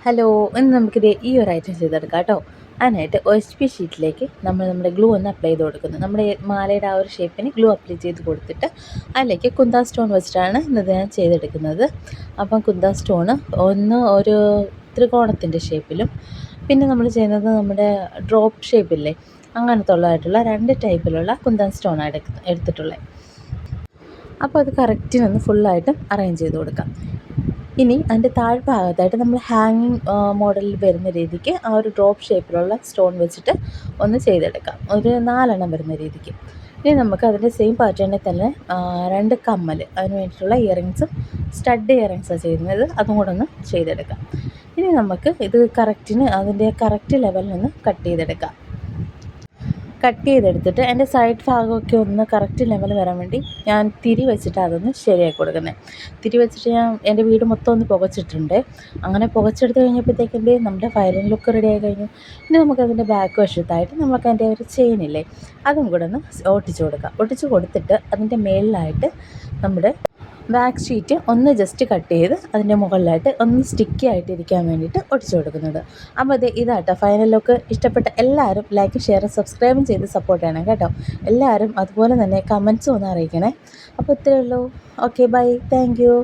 Hello, ഇന്ന് നമുക്കിത് ഈ ഒരു ഐറ്റം ചെയ്തെടുക്കാം കേട്ടോ. അതിനായിട്ട് OHP ഷീറ്റിലേക്ക് നമ്മുടെ ഗ്ലൂ ഒന്ന് അപ്ലൈ ചെയ്ത് കൊടുക്കുന്നത്. നമ്മുടെ മാലയുടെ ആ ഒരു ഷേപ്പിന് ഗ്ലൂ അപ്ലൈ ചെയ്ത് കൊടുത്തിട്ട് അതിലേക്ക് കുന്ത സ്റ്റോൺ വെച്ചിട്ടാണ് ഇന്നത് ഞാൻ ചെയ്തെടുക്കുന്നത്. അപ്പം കുന്ത സ്റ്റോണ് ഒരു ത്രികോണത്തിൻ്റെ ഷേപ്പിലും, പിന്നെ നമ്മൾ ചെയ്യുന്നത് നമ്മുടെ ഡ്രോപ്പ് ഷേപ്പില്ലേ, അങ്ങനത്തെ ഉള്ളതായിട്ടുള്ള 2 ടൈപ്പിലുള്ള കുന്തൻ സ്റ്റോണാണ് എടുത്തിട്ടുള്ളത്. അപ്പോൾ അത് കറക്റ്റിനൊന്ന് ഫുള്ളായിട്ടും അറേഞ്ച് ചെയ്ത് കൊടുക്കാം. ഇനി അതിൻ്റെ താഴ്ഭാഗത്തായിട്ട് നമ്മൾ ഹാങ്ങിങ് മോഡലിൽ വരുന്ന രീതിക്ക് ആ ഒരു ഡ്രോപ്പ് ഷേപ്പിലുള്ള സ്റ്റോൺ വെച്ചിട്ട് ഒന്ന് ചെയ്തെടുക്കാം, ഒരു 4 എണ്ണം വരുന്ന രീതിക്ക്. ഇനി നമുക്ക് അതിൻ്റെ സെയിം പാറ്റേണിൽ തന്നെ 2 കമ്മൽ, അതിന് വേണ്ടിയിട്ടുള്ള ഇയറിങ്സും സ്റ്റഡ് ഇയറിങ്സാണ് ചെയ്യുന്നത്, അതും കൂടെ ഒന്ന് ചെയ്തെടുക്കാം. ഇനി നമുക്ക് ഇത് അതിൻ്റെ കറക്റ്റ് ലെവലിൽ നിന്ന് കട്ട് ചെയ്തെടുക്കാം. കട്ട് ചെയ്തെടുത്തിട്ട് എൻ്റെ സൈഡ് ഭാഗമൊക്കെ ഒന്ന് കറക്റ്റ് ലെവൽ വരാൻ വേണ്ടി ഞാൻ തിരി വെച്ചിട്ട് അതൊന്ന് ശരിയാക്കി കൊടുക്കുന്നത്. തിരി വെച്ചിട്ട് ഞാൻ എൻ്റെ വീട് മൊത്തം ഒന്ന് പുകച്ചിട്ടുണ്ട്. അങ്ങനെ പുകച്ചെടുത്ത് കഴിഞ്ഞപ്പോഴത്തേക്കും നമ്മുടെ വയലിൻ ലുക്ക് റെഡി ആയി കഴിഞ്ഞു. ഇനി നമുക്കതിൻ്റെ ബാക്ക് വശത്തായിട്ട് നമുക്ക് അതിൻ്റെ ഒരു ചെയിനില്ലേ, അതും കൂടെ ഒന്ന് ഒട്ടിച്ച് കൊടുക്കാം. ഒട്ടിച്ച് കൊടുത്തിട്ട് അതിൻ്റെ മേളിലായിട്ട് നമ്മുടെ ബാക്ക് ഷീറ്റ് ഒന്ന് ജസ്റ്റ് കട്ട് ചെയ്ത് അതിൻ്റെ മുകളിലായിട്ട് ഒന്ന് സ്റ്റിക്കി ആയിട്ടിരിക്കാൻ വേണ്ടിയിട്ട് ഒട്ടിച്ചു കൊടുക്കുന്നുണ്ട്. അപ്പോൾ ഇതാട്ടോ ഫൈനൽ ലുക്ക്. ഇഷ്ടപ്പെട്ട എല്ലാവരും ലൈക്കും ഷെയറും സബ്സ്ക്രൈബും ചെയ്ത് സപ്പോർട്ട് ചെയ്യണം കേട്ടോ. എല്ലാവരും അതുപോലെ തന്നെ കമൻസും ഒന്ന് അറിയിക്കണേ. അപ്പോൾ ഇത്രയേ ഉള്ളൂ. Okay, bye, thank U.